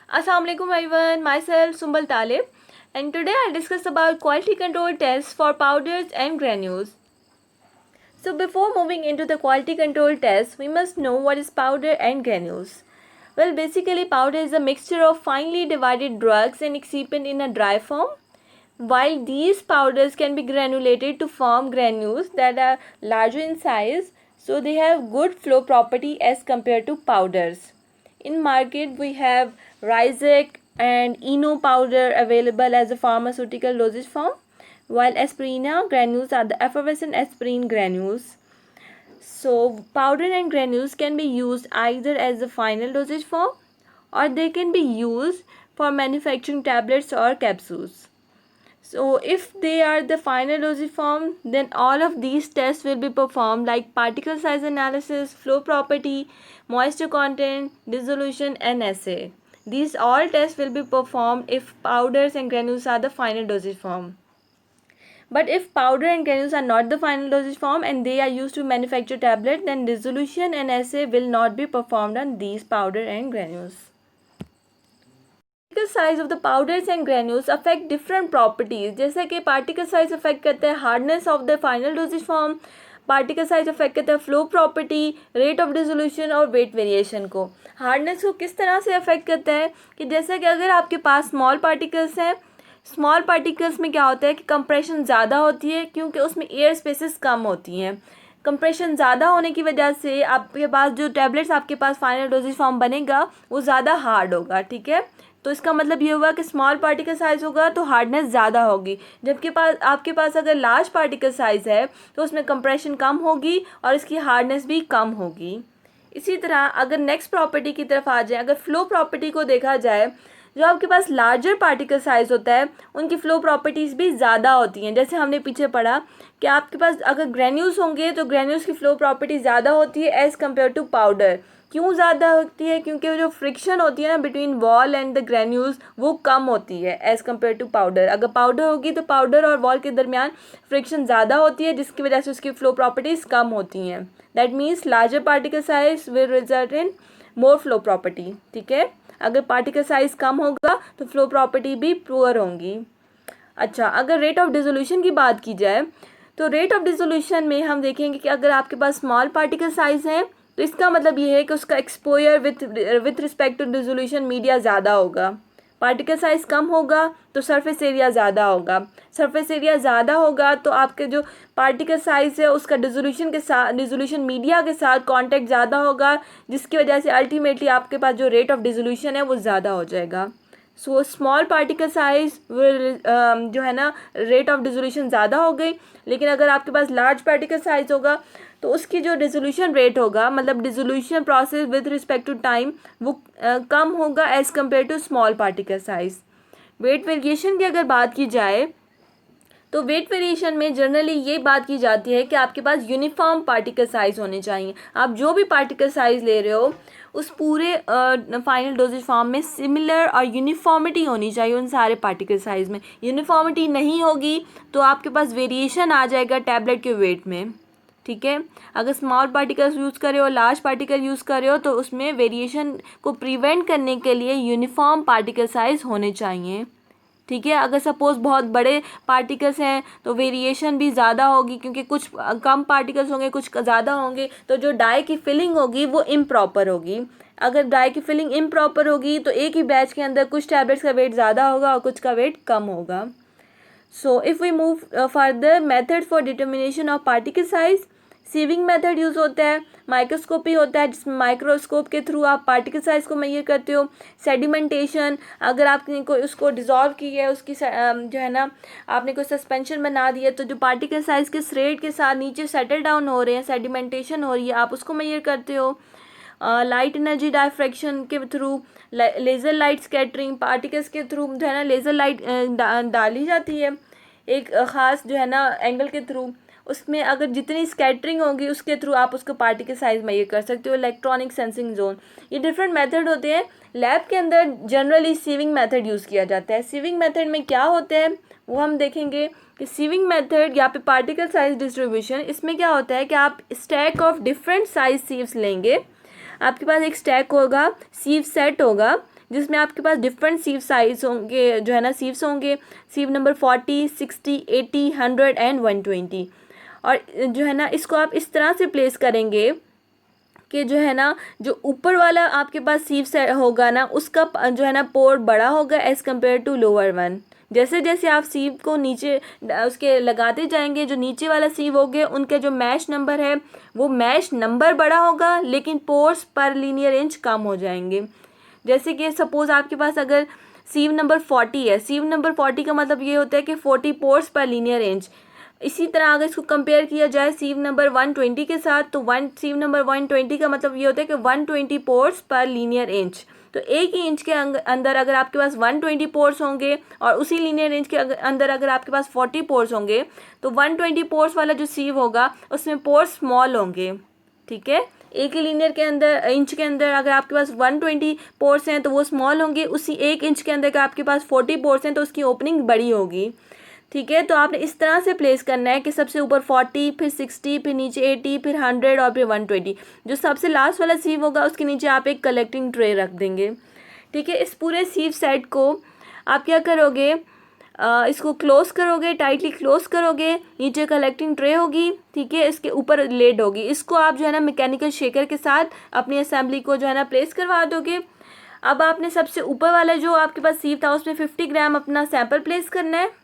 Assalamualaikum everyone, myself Sumbal Talib, and today I'll discuss about quality control tests for powders and granules. So before moving into the quality control test, we must know what is powder and granules. Well, basically powder is a mixture of finely divided drugs and excipient in a dry form, while these powders can be granulated to form granules that are larger in size, so they have good flow property as compared to powders. In market we have Rizec and Eno powder available as a pharmaceutical dosage form, while aspirina granules are the effervescent aspirin granules. So powder and granules can be used either as a final dosage form or they can be used for manufacturing tablets or capsules. So if they are the final dosage form, then all of these tests will be performed like particle size analysis, flow property, moisture content, dissolution and assay. These all tests will be performed if powders and granules are the final dosage form. But if powder and granules are not the final dosage form and they are used to manufacture tablet, then dissolution and assay will not be performed on these powder and granules. Particle size of the powders and granules affect different properties, जैसे कि particle size affect करता है hardness of the final doses form, particle size affect करता है flow property, rate of dissolution और wait variation को। Hardness को किस तरह से अफेक्ट करता है कि जैसे कि अगर आपके पास स्मॉल पार्टिकल्स हैं, स्मॉल पार्टिकल्स में क्या होता है कि कंप्रेशन ज़्यादा होती है क्योंकि उसमें एयर स्पेसेस कम होती हैं। कंप्रेशन ज़्यादा होने की वजह से आपके पास जो टैबलेट्स आपके पास फाइनल डोजेज फॉर्म बनेगा वो ज़्यादा हार्ड होगा, ठीक है। तो इसका मतलब ये हुआ कि स्मॉल पार्टिकल साइज़ होगा तो हार्डनेस ज़्यादा होगी, जबकि आपके पास अगर लार्ज पार्टिकल साइज़ है तो उसमें कंप्रेशन कम होगी और इसकी हार्डनेस भी कम होगी। इसी तरह अगर नेक्स्ट प्रॉपर्टी की तरफ आ जाए, अगर फ्लो प्रॉपर्टी को देखा जाए, जो आपके पास लार्जर पार्टिकल साइज़ होता है उनकी फ़्लो प्रॉपर्टीज़ भी ज़्यादा होती हैं। जैसे हमने पीछे पढ़ा कि आपके पास अगर ग्रेन्यूल्स होंगे तो ग्रेन्यूल्स की फ़्लो प्रॉपर्टी ज़्यादा होती है एज़ कम्पेयर टू पाउडर। क्यों ज़्यादा होती है? क्योंकि जो फ्रिक्शन होती है ना between wall and the granules वो कम होती है एज़ कम्पेयर टू पाउडर। अगर पाउडर होगी तो पाउडर और वॉल के दरमियान फ्रिक्शन ज़्यादा होती है जिसकी वजह से उसकी फ़्लो प्रॉपर्टीज़ कम होती हैं। That means larger particle size will result in more flow property, ठीक है। अगर पार्टिकल साइज़ कम होगा तो फ्लो प्रॉपर्टी भी पुअर होंगी। अच्छा, अगर रेट ऑफ डिसोल्यूशन की बात की जाए तो रेट ऑफ डिसोल्यूशन में हम देखेंगे कि अगर आपके पास स्मॉल पार्टिकल साइज़ है तो इसका मतलब ये है कि उसका exposure with respect to dissolution media ज़्यादा होगा। पार्टिकल साइज़ कम होगा तो सरफेस एरिया ज़्यादा होगा, सरफेस एरिया ज़्यादा होगा तो आपके जो पार्टिकल साइज़ है उसका डिसोल्यूशन मीडिया के साथ कांटेक्ट ज़्यादा होगा, जिसकी वजह से अल्टीमेटली आपके पास जो रेट ऑफ डिसोल्यूशन है वो ज़्यादा हो जाएगा। So small particle size will जो है ना रेट ऑफ डिसोल्यूशन ज़्यादा हो गई, लेकिन अगर आपके पास लार्ज पार्टिकल साइज होगा तो उसकी जो डिसोल्यूशन रेट होगा, मतलब dissolution process with respect to time, वो कम होगा as compare to small particle size. Weight variation की अगर बात की जाए तो वेट वेरिएशन में जनरली ये बात की जाती है कि आपके पास यूनिफॉर्म पार्टिकल साइज़ होने चाहिए। आप जो भी पार्टिकल साइज़ ले रहे हो उस पूरे फाइनल डोजेज फॉर्म में सिमिलर और यूनिफॉर्मिटी होनी चाहिए उन सारे पार्टिकल साइज़ में। यूनिफॉर्मिटी नहीं होगी तो आपके पास वेरिएशन आ जाएगा टैबलेट के वेट में, ठीक है। अगर स्मॉल पार्टिकल्स यूज़ कर रहे हो, लार्ज पार्टिकल यूज़ कर रहे हो तो उसमें वेरिएशन को प्रिवेंट करने के लिए यूनिफॉर्म पार्टिकल साइज़ होने चाहिए, ठीक है। अगर सपोज़ बहुत बड़े पार्टिकल्स हैं तो वेरिएशन भी ज़्यादा होगी क्योंकि कुछ कम पार्टिकल्स होंगे, कुछ ज़्यादा होंगे, तो जो डाई की फिलिंग होगी वो इम्प्रॉपर होगी। अगर डाई की फिलिंग इम्प्रॉपर होगी तो एक ही बैच के अंदर कुछ टैबलेट्स का वेट ज़्यादा होगा और कुछ का वेट कम होगा। So if we move further, method for determination of particle size, sieving method use होता है, माइक्रोस्कोपी होता है जिसमें माइक्रोस्कोप के थ्रू आप पार्टिकल साइज़ को मेजर करते हो। सेडिमेंटेशन, अगर आपने कोई उसको डिज़ोल्व की है, उसकी जो है ना आपने कोई सस्पेंशन बना दिया तो जो पार्टिकल साइज़ के रेट के साथ नीचे सेटल डाउन हो रहे हैं, सेडिमेंटेशन हो रही है, आप उसको मेजर करते हो। लाइट एनर्जी डायफ्रैक्शन के through, laser light scattering, particles के थ्रू जो है ना लेज़र लाइट डाली जाती है एक ख़ास जो है ना एंगल के थ्रू, उसमें अगर जितनी स्कैटरिंग होगी उसके थ्रू आप उसको पार्टिकल साइज मेजर कर सकते हो। इलेक्ट्रॉनिक सेंसिंग जोन, ये डिफरेंट मेथड होते हैं। लैब के अंदर जनरली सीविंग मेथड यूज़ किया जाता है। सीविंग मेथड में क्या होता है वो हम देखेंगे कि सीविंग मेथड या पे पार्टिकल साइज डिस्ट्रीब्यूशन, इसमें क्या होता है कि आप stack of different size sieves लेंगे। आपके पास एक स्टैक होगा, सीव सेट होगा, जिसमें आपके पास डिफरेंट सीव साइज होंगे, जो है ना सीव्स होंगे, सीव नंबर 40, 60, 80, 100 एंड 120। और जो है ना इसको आप इस तरह से प्लेस करेंगे कि जो है ना जो ऊपर वाला आपके पास सीव से होगा ना उसका जो है ना पोर बड़ा होगा as compare to lower one. जैसे जैसे आप सीव को नीचे उसके लगाते जाएंगे, जो नीचे वाला सीव होगे उनके जो मैश नंबर है वो मैश नंबर बड़ा होगा, लेकिन पोर्स पर लीनियर इंच कम हो जाएंगे। जैसे कि सपोज़ आपके पास अगर सीव नंबर 40 है, सीव नंबर 40 का मतलब ये होता है कि 40 पोर्स पर लीनियर इंच। इसी तरह अगर इसको कंपेयर किया जाए सीव नंबर 120 के साथ, तो सीव नंबर 120 का मतलब ये होता है कि 120 पोर्स पर लीनियर इंच। तो एक ही इंच के अंदर अगर आपके पास 120 पोर्स होंगे और उसी लीनियर इंच के अंदर अगर आपके पास 40 पोर्स होंगे, तो 120 पोर्स वाला जो सीव होगा उसमें पोर्स स्मॉल होंगे। ठीक है, एक ही लीनियर के अंदर इंच के अंदर अगर आपके पास 120 पोर्स हैं तो वो स्मॉल होंगे, उसी एक इंच के अंदर का आपके पास 40 पोर्स हैं तो उसकी ओपनिंग बड़ी होगी। ठीक है, तो आपने इस तरह से प्लेस करना है कि सबसे ऊपर 40, फिर 60, फिर नीचे 80, फिर 100 और फिर 120। जो सबसे लास्ट वाला सीव होगा उसके नीचे आप एक कलेक्टिंग ट्रे रख देंगे। ठीक है, इस पूरे सीव सेट को आप क्या करोगे, इसको क्लोज करोगे, टाइटली क्लोज करोगे, नीचे कलेक्टिंग ट्रे होगी। ठीक है, इसके ऊपर लेड होगी। इसको आप जो है ना मैकेनिकल शेकर के साथ अपनी असेंबली को जो है ना प्लेस करवा दोगे। अब आपने सबसे ऊपर वाला जो आपके पास सीव था उसमें 50 ग्राम अपना सैंपल प्लेस करना है।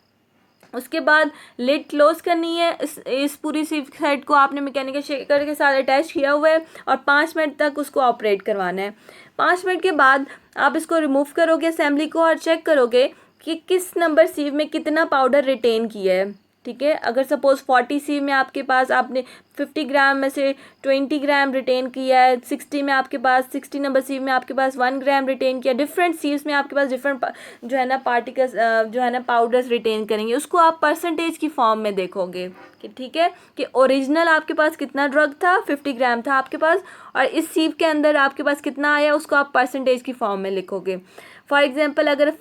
उसके बाद लिड क्लोज करनी है। इस पूरी सीव सेट को आपने मैकेनिकल शेकर के साथ अटैच किया हुआ है और 5 मिनट तक उसको ऑपरेट करवाना है। 5 मिनट के बाद आप इसको रिमूव करोगे असेंबली को और चेक करोगे कि किस नंबर सीव में कितना पाउडर रिटेन किया है। ठीक है, अगर सपोज़ 40 सीव में आपके पास आपने 50 ग्राम में से 20 ग्राम रिटेन किया है, 60 में आपके पास 60 नंबर सीव में आपके पास 1 ग्राम रिटेन किया, डिफरेंट सीव्स में आपके पास डिफरेंट जो है ना पार्टिकल्स जो है ना पाउडर्स रिटेन करेंगे, उसको आप परसेंटेज की फॉर्म में देखोगे कि ठीक है कि ओरिजिनल आपके पास कितना ड्रग था, 50 ग्राम था आपके पास, और इस सीव के अंदर आपके पास कितना आया उसको आप परसेंटेज की फॉर्म में लिखोगे। फॉर एग्जांपल अगर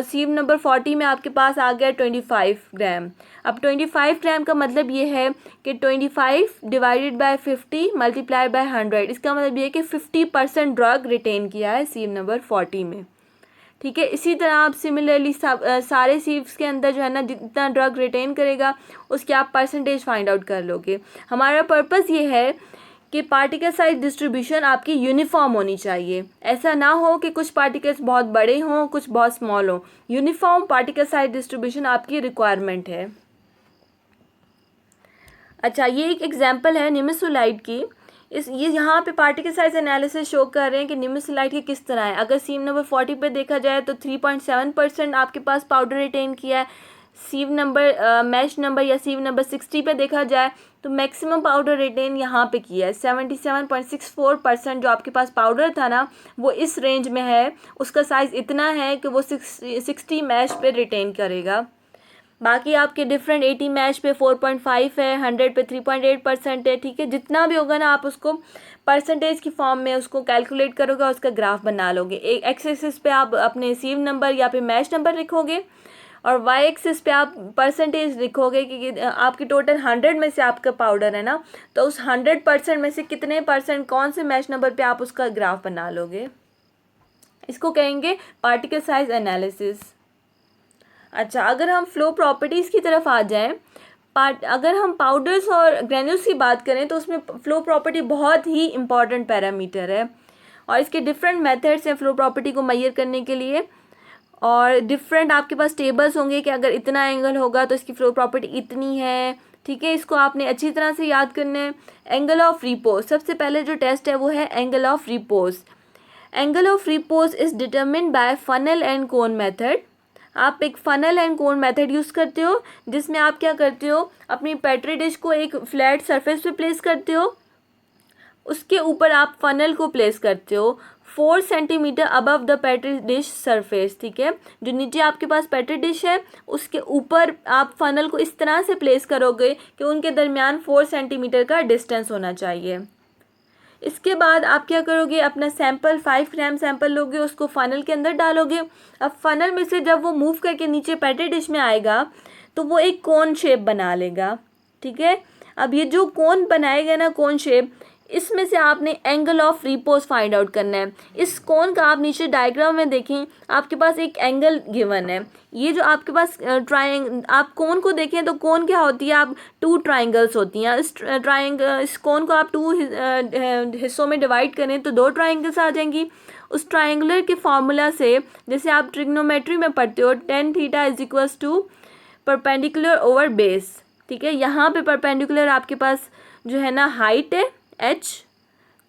सीव नंबर 40 में आपके पास आ गया 25 ग्राम। अब 25 ग्राम का मतलब ये है कि 25 डिवाइडेड बाय 50 मल्टीप्लाई बाय 100। इसका मतलब ये है कि 50% ड्रग रिटेन किया है सीव नंबर 40 में। ठीक है, इसी तरह आप सिमिलरली सारे सीव्स के अंदर जो है ना जितना ड्रग रिटेन करेगा उसकी आप परसेंटेज फाइंड आउट कर लोगे। हमारा पर्पज़ ये है कि पार्टिकल साइज डिस्ट्रीब्यूशन आपकी यूनिफॉर्म होनी चाहिए। ऐसा ना हो कि कुछ पार्टिकल्स बहुत बड़े हों, कुछ बहुत स्मॉल हों। यूनिफॉर्म पार्टिकल साइज डिस्ट्रीब्यूशन आपकी रिक्वायरमेंट है। अच्छा, ये एक एग्जांपल है निमेसुलाइट की। ये यहाँ पे पार्टिकल साइज एनालिसिस शो कर रहे हैं कि निमेसुलाइट की किस तरह है। अगर सीव नंबर 40 पे देखा जाए तो 3.7% आपके पास पाउडर रिटेन किया है। सीव नंबर मैश नंबर या सीव नंबर 60 पे देखा जाए तो मैक्सिमम पाउडर रिटेन यहाँ पे किया है 77.64%। जो आपके पास पाउडर था ना वो इस रेंज में है, उसका साइज़ इतना है कि वो 60 मैश पे रिटेन करेगा। बाकी आपके डिफरेंट 80 मैश पे 4.5 है, 100 पे 3.8% है। ठीक है, जितना भी होगा ना आप उसको परसेंटेज की फॉर्म में उसको कैलकुलेट करोगे और उसका ग्राफ बना लोगे। एक एक्स एक्सिस पे आप अपने सीव नंबर या फिर मैश नंबर लिखोगे और वाई एक्सिस पे आप परसेंटेज लिखोगे कि आपकी टोटल 100 में से आपका पाउडर है ना, तो उस 100% में से कितने परसेंट कौन से मैश नंबर पे आप उसका ग्राफ बना लोगे। इसको कहेंगे पार्टिकल साइज एनालिसिस। अच्छा, अगर हम फ्लो प्रॉपर्टीज़ की तरफ आ जाएं, अगर हम पाउडर्स और ग्रेन्यूल्स की बात करें तो उसमें फ्लो प्रॉपर्टी बहुत ही इंपॉर्टेंट पैरामीटर है और इसके डिफरेंट मेथड्स हैं फ्लो प्रॉपर्टी को मेजर करने के लिए। और डिफरेंट आपके पास टेबल्स होंगे कि अगर इतना एंगल होगा तो इसकी फ्लो प्रॉपर्टी इतनी है। ठीक है, इसको आपने अच्छी तरह से याद करना है। एंगल ऑफ रिपोज, सबसे पहले जो टेस्ट है वो है angle of repose. Angle of repose is determined bye funnel and cone method. आप एक funnel and cone method use करते हो जिसमें आप क्या करते हो, अपनी पेट्री डिश को एक फ्लैट सरफेस पे प्लेस करते हो, उसके ऊपर आप फनल को प्लेस करते हो 4 centimetre above the petri dish surface. ठीक है, जो नीचे आपके पास पेट्री डिश है उसके ऊपर आप फनल को इस तरह से प्लेस करोगे कि उनके दरमियान 4 सेंटीमीटर का डिस्टेंस होना चाहिए। इसके बाद आप क्या करोगे, अपना सैंपल 5 ग्राम सैंपल लोगे, उसको फ़नल के अंदर डालोगे। अब फ़नल में से जब वो मूव करके नीचे पेट्री डिश में आएगा तो वो एक कोन शेप बना लेगा। ठीक है, अब ये जो कोन बनाएगा ना, कोन शेप, इसमें से आपने angle of repose find out करना है। इस कोन का आप नीचे डायग्राम में देखें, आपके पास एक एंगल गिवन है। ये जो आपके पास आप कोन को देखें तो कोन क्या होती है, आप टू ट्राइंगल्स होती हैं। इस कोन को आप टू हिस्सों में डिवाइड करें तो दो ट्राइंगल्स आ जाएंगी। उस ट्राइंगुलर के फार्मूला से, जैसे आप ट्रिग्नोमेट्री में पढ़ते हो, tan theta is equals to perpendicular over base. ठीक है, यहाँ पे परपेंडिकुलर आपके पास जो है ना हाइट है h,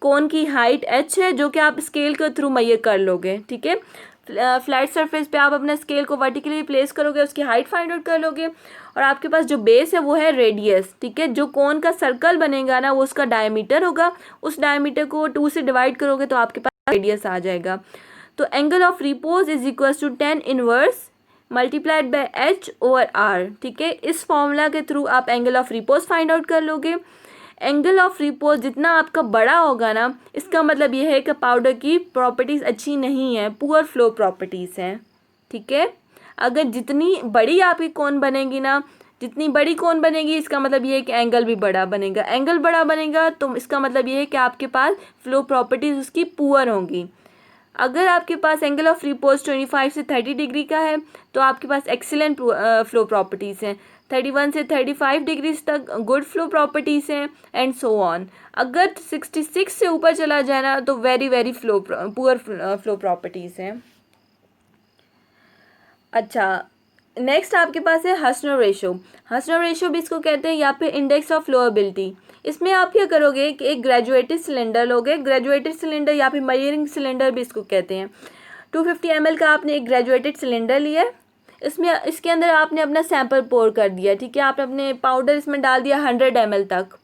कोन की हाइट h है, जो कि आप स्केल के थ्रू मेजर कर लोगे। ठीक है, फ्लैट सरफेस पे आप अपने स्केल को वर्टिकली प्लेस करोगे, उसकी हाइट फाइंड आउट कर लोगे, और आपके पास जो बेस है वो है रेडियस। ठीक है, जो कोन का सर्कल बनेगा ना वो उसका डायमीटर होगा, उस डायमीटर को 2 से डिवाइड करोगे तो आपके पास रेडियस आ जाएगा। तो angle of repose is equal to tan inverse multiplied by h over r। ठीक है, इस फॉर्मूला के थ्रू आप angle of repose find out कर लोगे। एंगल ऑफ रिपोज जितना आपका बड़ा होगा ना, इसका मतलब ये है कि पाउडर की प्रॉपर्टीज़ अच्छी नहीं है, पुअर फ्लो प्रॉपर्टीज़ हैं। ठीक है, अगर जितनी बड़ी आपकी कोन बनेगी ना, जितनी बड़ी कोन बनेगी इसका मतलब ये है कि एंगल भी बड़ा बनेगा। एंगल बड़ा बनेगा तो इसका मतलब ये है कि आपके पास फ्लो प्रॉपर्टीज़ उसकी पुअर होंगी। अगर आपके पास एंगल ऑफ रिपोज 25 से 30 डिग्री का है तो आपके पास एक्सीलेंट फ्लो प्रॉपर्टीज़ हैं। 31 से 35 डिग्रीज तक गुड फ्लो प्रॉपर्टीज़ हैं, एंड सो ऑन। अगर 66 से ऊपर चला जाए ना तो very very poor flow properties हैं। अच्छा, नेक्स्ट आपके पास है हसनर रेशो। हसनर रेशो भी इसको कहते हैं, या फिर इंडेक्स ऑफ फ्लोएबिलिटी। इसमें आप क्या करोगे कि एक ग्रेजुएटेड सिलेंडर लोगे, ग्रेजुएटेड सिलेंडर या फिर मेजरिंग सिलेंडर भी इसको कहते हैं। 250 ml का आपने एक ग्रेजुएटेड सिलेंडर लिया, इसके अंदर आपने अपना सैंपल पोर कर दिया। ठीक है, आपने अपने पाउडर इसमें डाल दिया 100 ml तक।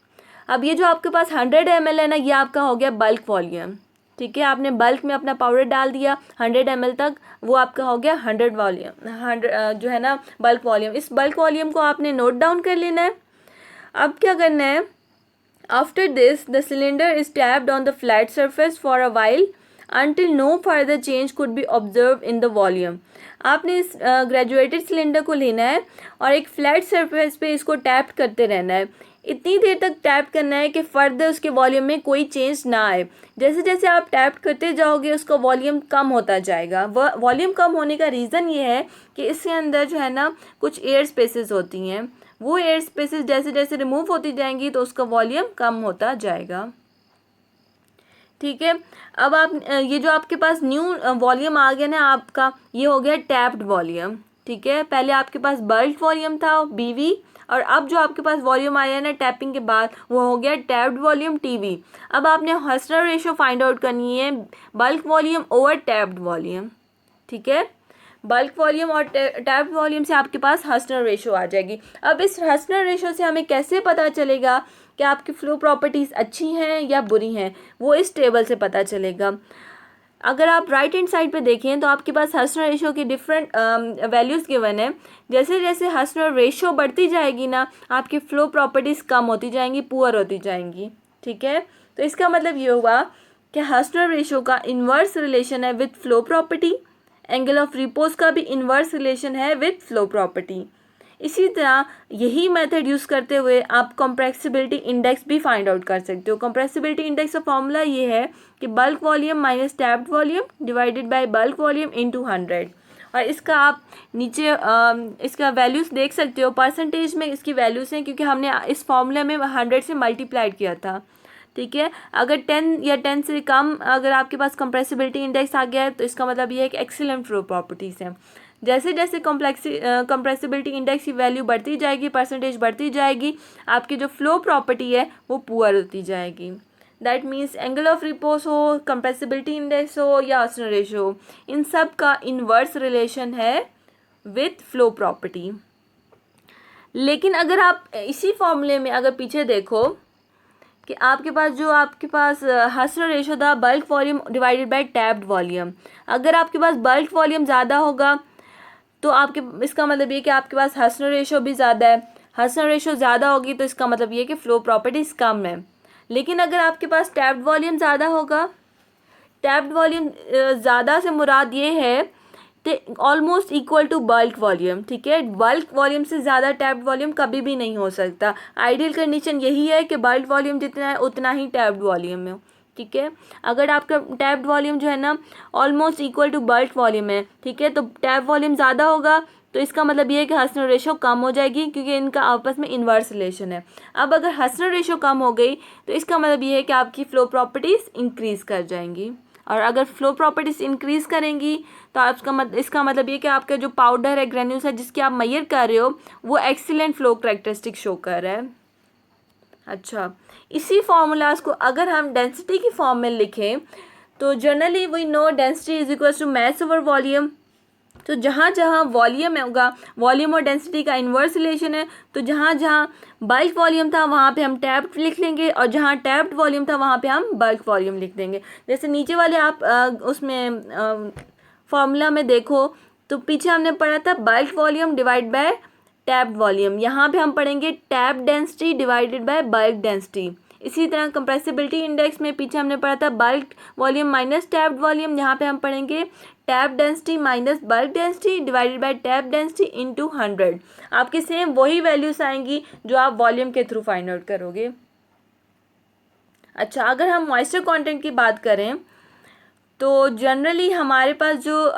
अब ये जो आपके पास 100 ml है ना, ये आपका हो गया बल्क वॉल्यूम। ठीक है, आपने बल्क में अपना पाउडर डाल दिया 100 ml तक, वो आपका हो गया 100 वॉल्यूम, 100 जो है ना बल्क वॉल्यूम। इस बल्क वॉल्यूम को आपने नोट डाउन कर लेना है। अब क्या करना है, after this the cylinder is tapped on the flat surface for a while until no further change could be observed in the volume। आपने इस ग्रेजुएटेड सिलेंडर को लेना है और एक फ्लैट सरफेस पे इसको टैप करते रहना है। इतनी देर तक टैप करना है कि फर्दर उसके वॉल्यूम में कोई चेंज ना आए। जैसे जैसे आप टैप करते जाओगे उसका वॉल्यूम कम होता जाएगा। वॉल्यूम कम होने का रीज़न ये है कि इसके अंदर जो है ना कुछ एयर स्पेसेस होती हैं, वो एयर स्पेसेस जैसे जैसे रिमूव होती जाएंगी तो उसका वॉल्यूम कम होता जाएगा। ठीक है, अब आप ये जो आपके पास न्यू वॉल्यूम आ गया ना आपका, ये हो गया टैप्ड वॉल्यूम। ठीक है, पहले आपके पास बल्क वॉल्यूम था BV, और अब जो आपके पास वॉल्यूम आया है ना टैपिंग के बाद, वो हो गया टैप्ड वॉल्यूम TV। अब आपने हसनर रेशो फाइंड आउट करनी है, bulk volume over tapped volume. ठीक है, बल्क वॉल्यूम और टैप्ड वॉल्यूम से आपके पास हसनर रेशो आ जाएगी। अब इस हसनर रेशो से हमें कैसे पता चलेगा कि आपकी फ्लो प्रॉपर्टीज़ अच्छी हैं या बुरी हैं, वो इस टेबल से पता चलेगा। अगर आप राइट हैंड साइड पे देखें तो आपके पास हसनर रेशो की डिफरेंट वैल्यूज़ गिवन है। जैसे जैसे हसनर रेशो बढ़ती जाएगी ना, आपकी फ्लो प्रॉपर्टीज़ कम होती जाएंगी, पुअर होती जाएंगी। ठीक है, तो इसका मतलब ये हुआ कि हसनर रेशो का इन्वर्स रिलेशन है with flow property, angle of repose का भी इन्वर्स रिलेशन है विथ फ्लो प्रॉपर्टी। इसी तरह यही मेथड यूज़ करते हुए आप कंप्रेसिबिलिटी इंडेक्स भी फाइंड आउट कर सकते हो। कंप्रेसिबिलिटी इंडेक्स का फॉर्मूला ये है कि bulk volume minus tapped volume divided by bulk volume into 100, और इसका आप नीचे इसका वैल्यूज़ देख सकते हो। परसेंटेज में इसकी वैल्यूज़ हैं क्योंकि हमने इस फॉर्मूले में 100 से मल्टीप्लाइड किया था। ठीक है, अगर 10 या 10 से कम अगर आपके पास कंप्रेसिबिलिटी इंडेक्स आ गया है तो इसका मतलब ये है कि एक्सीलेंट फ्लो प्रॉपर्टीज़ हैं। जैसे जैसे कंप्रेसिबिलिटी इंडेक्स की वैल्यू बढ़ती जाएगी, परसेंटेज बढ़ती जाएगी, आपकी जो फ्लो प्रॉपर्टी है वो पुअर होती जाएगी। That means angle of repose हो, कंप्रेसिबिलिटी इंडेक्स हो या हसनर रेशो हो, इन सब का इन्वर्स रिलेशन है विथ फ्लो प्रॉपर्टी। लेकिन अगर आप इसी फॉर्मूले में अगर पीछे देखो कि आपके पास हसनर रेशो था bulk volume divided by tapped volume. अगर आपके पास बल्क वॉल्यूम ज़्यादा होगा तो आपके इसका मतलब ये कि आपके पास हसनर रेशो भी ज़्यादा है। हसनर रेशो ज़्यादा होगी तो इसका मतलब ये कि फ़्लो प्रॉपर्टीज़ कम है। लेकिन अगर आपके पास टैप्ड वॉल्यूम ज़्यादा होगा, टैप्ड वॉल्यूम ज़्यादा से मुराद ये है almost equal to bulk volume, ठीक है। बल्क वॉल्यूम से ज़्यादा टैप्ड वॉल्यूम कभी भी नहीं हो सकता। आइडियल कंडीशन यही है कि बल्क वॉल्यूम जितना है उतना ही टैप्ड वॉल्यूम है, ठीक है। अगर आपका टैप्ड वॉल्यूम जो है ना almost equal to bulk volume है, ठीक है, तो टैप वॉल्यूम ज़्यादा होगा तो इसका मतलब ये है कि हसनर रेशो कम हो जाएगी, क्योंकि इनका आपस में इन्वर्स रिलेशन है। अब अगर हसनर रेशो कम हो गई तो इसका मतलब ये है कि आपकी फ्लो प्रॉपर्टीज़ इंक्रीज़ कर जाएंगी, और अगर फ्लो प्रॉपर्टीज़ इंक्रीज़ करेंगी तो आपका इसका मतलब ये कि आपका जो पाउडर है, ग्रेन्यूल्स है, जिसकी आप मेजर कर रहे हो वो एक्सीलेंट फ्लो करैक्टरिस्टिक शो कर रहा है। अच्छा, इसी फार्मूलाज को अगर हम डेंसिटी की फॉर्म में लिखें तो generally we know density is equal to mass over volume. तो जहाँ जहाँ वॉल्यूम होगा, वॉल्यूम और डेंसिटी का इन्वर्स रिलेशन है, तो जहाँ जहाँ बल्क वॉल्यूम था वहाँ पे हम टैप्ड लिख लेंगे, और जहाँ टैप्ड वॉल्यूम था वहाँ पे हम बल्क वॉल्यूम लिख देंगे। जैसे नीचे वाले आप उसमें फॉर्मूला में देखो तो पीछे हमने पढ़ा था bulk volume divide by tapped volume, यहाँ पे हम पढ़ेंगे tap density divided by bulk density. इसी तरह कंप्रेसिबिलिटी इंडेक्स में पीछे हमने पढ़ा था bulk volume minus tapped volume, यहाँ पे हम पढ़ेंगे tap density minus bulk density divided by tap density into 100। आपके सेम वही वैल्यूज आएंगी जो आप वॉल्यूम के थ्रू फाइंड आउट करोगे। अच्छा, अगर हम मॉइस्चर कंटेंट की बात करें तो जनरली हमारे पास जो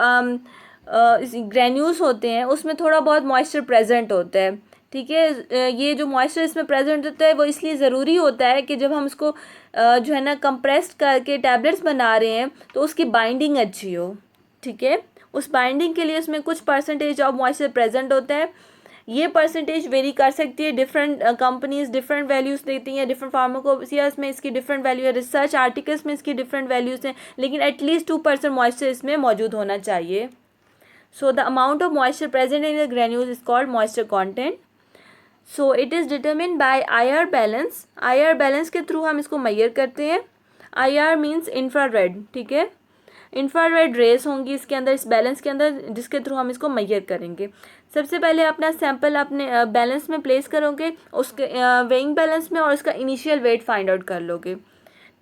ग्रेन्यूल्स होते हैं उसमें थोड़ा बहुत मॉइस्चर प्रेजेंट होता है, ठीक है। ये जो मॉइस्चर इसमें प्रेजेंट होता है वो इसलिए ज़रूरी होता है कि जब हम इसको जो है ना कंप्रेस्ड करके टैबलेट्स बना रहे हैं तो उसकी बाइंडिंग अच्छी हो, ठीक है। उस बाइंडिंग के लिए उसमें कुछ परसेंटेज ऑफ मॉइस्चर प्रेजेंट होता है। ये परसेंटेज वेरी कर सकती है, डिफरेंट कंपनीज डिफरेंट वैल्यूज़ देती हैं, डिफरेंट फार्माकोपियर्स में इसकी डिफरेंट वैल्यू है, रिसर्च आर्टिकल्स में इसकी डिफरेंट वैल्यूज़ हैं, लेकिन एटलीस्ट 2% मॉइस्चर इसमें मौजूद होना चाहिए। So the amount of moisture present in the granules is called moisture content. So it is determined by IR balance. IR balance के थ्रू हम इसको मेजर करते हैं। IR means infrared, ठीक है। इंफ्रारेड रेस होंगी इसके अंदर, इस बैलेंस के अंदर, जिसके थ्रू हम इसको मेजर करेंगे। सबसे पहले अपना सैंपल अपने बैलेंस में प्लेस करोगे, उसके वेइंग बैलेंस में, और उसका इनिशियल वेट फाइंड आउट कर लोगे,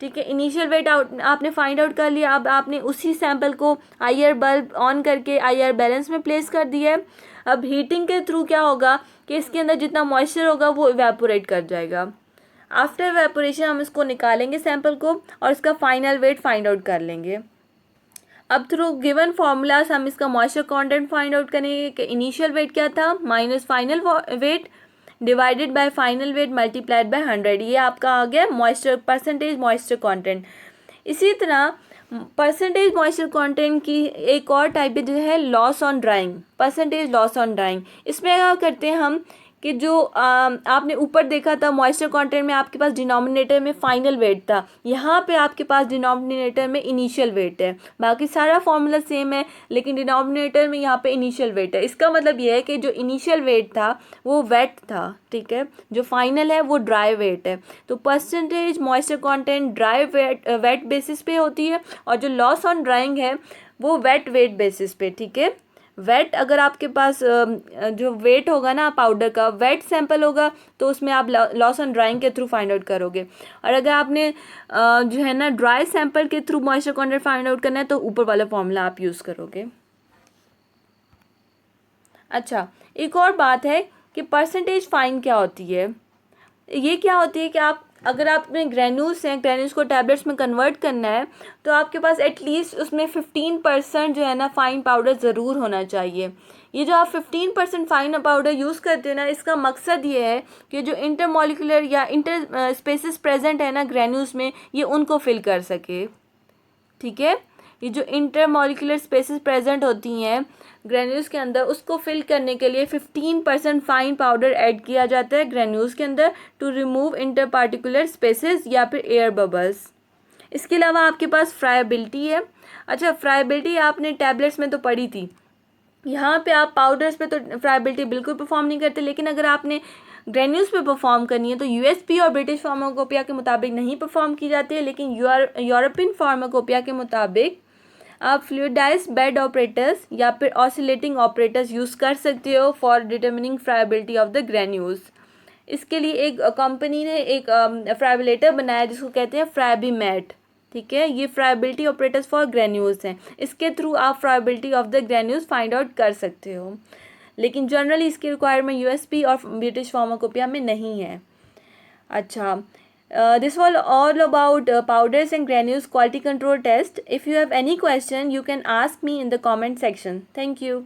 ठीक है। इनिशियल वेट आपने फाइंड आउट कर लिया। अब आपने उसी सैंपल को आईआर बल्ब ऑन करके आईआर बैलेंस में प्लेस कर दिया है। अब हीटिंग के थ्रू क्या होगा कि इसके अंदर जितना मॉइस्चर होगा वो इवेपोरेट कर जाएगा। आफ्टर इवेपोरेशन हम इसको निकालेंगे सैंपल को, और इसका फाइनल वेट फाइंड आउट कर लेंगे। अब थ्रू गिवन फार्मूलाज हम इसका मॉइस्चर कंटेंट फाइंड आउट करेंगे कि इनिशियल वेट क्या था minus final weight divided by final weight multiplied by 100। ये आपका आ गया मॉइस्चर परसेंटेज मॉइस्चर कंटेंट। इसी तरह परसेंटेज मॉइस्चर कंटेंट की एक और टाइप जो है loss on drawing, percentage loss on drawing. इसमें क्या करते हैं हम कि जो आपने ऊपर देखा था मॉइस्चर कंटेंट में आपके पास डिनोमिनेटर में फाइनल वेट था, यहाँ पे आपके पास डिनोमिनेटर में इनिशियल वेट है। बाकी सारा फॉर्मूला सेम है, लेकिन डिनोमिनेटर में यहाँ पे इनिशियल वेट है। इसका मतलब ये है कि जो इनिशियल वेट था वो वेट था, ठीक है, जो फाइनल है वो ड्राई वेट है। तो percentage moisture content dry weight basis पे होती है, और जो लॉस ऑन ड्राइंग है वो वेट वेट बेसिस पे, ठीक है। वेट अगर आपके पास जो वेट होगा ना पाउडर का वेट सैंपल होगा तो उसमें आप लॉस ऑन ड्राइंग के थ्रू फाइंड आउट करोगे, और अगर आपने जो है ना ड्राई सैंपल के through moisture content find out करना है तो ऊपर वाला फॉर्मूला आप यूज़ करोगे। अच्छा, एक और बात है कि परसेंटेज फाइन क्या होती है। ये क्या होती है कि आप अगर आपने ग्रेन्यूल्स हैं, ग्रेन्यूल्स को टैबलेट्स में कन्वर्ट करना है तो आपके पास एटलीस्ट उसमें 15% जो है ना फाइन पाउडर ज़रूर होना चाहिए। ये जो आप 15% फाइन पाउडर यूज़ करते हो ना, इसका मकसद ये है कि जो इंटरमॉलिकुलर या इंटर स्पेसिस प्रेजेंट है ना ग्रेन्यूल्स में, ये उनको फिल कर सके, ठीक है। ये जो इंटरमॉलिकुलर स्पेसिस प्रेजेंट होती हैं ग्रेन्यूल्स के अंदर, उसको फिल करने के लिए 15% फाइन पाउडर ऐड किया जाता है ग्रेन्यूल्स के अंदर to remove inter particular spaces या फिर एयर बबल्स। इसके अलावा आपके पास फ्राइबिलिटी है। अच्छा, फ्राइबिलिटी आपने टैबलेट्स में तो पढ़ी थी, यहाँ पे आप पाउडर्स पे तो फ्राइबिलिटी बिल्कुल परफॉर्म नहीं करते, लेकिन अगर आपने ग्रेन्यूल्स पे परफॉर्म करनी है तो यूएसपी और ब्रिटिश फार्माकोपिया के मुताबिक नहीं परफॉर्म की जाती है, लेकिन यूरोपियन फार्माकोपिया के मुताबिक आप फ्लूइडाइज्ड बेड ऑपरेटर्स या फिर ऑसिलेटिंग ऑपरेटर्स यूज़ कर सकते हो for determining friability of the granules. इसके लिए एक कंपनी ने एक फ्राइबिलेटर बनाया जिसको कहते हैं फ्राइबीमेट, ठीक है, ये फ्राइबिलिटी ऑपरेटर्स फॉर ग्रेन्यूल्स हैं, इसके थ्रू आप friability of the granules find out कर सकते हो, लेकिन जनरली इसकी रिक्वायरमेंट यूएसपी और ब्रिटिश फार्माकोपिया में नहीं है। अच्छा, this was all about powders and granules quality control test. If you have any question, you can ask me in the comment section. Thank you.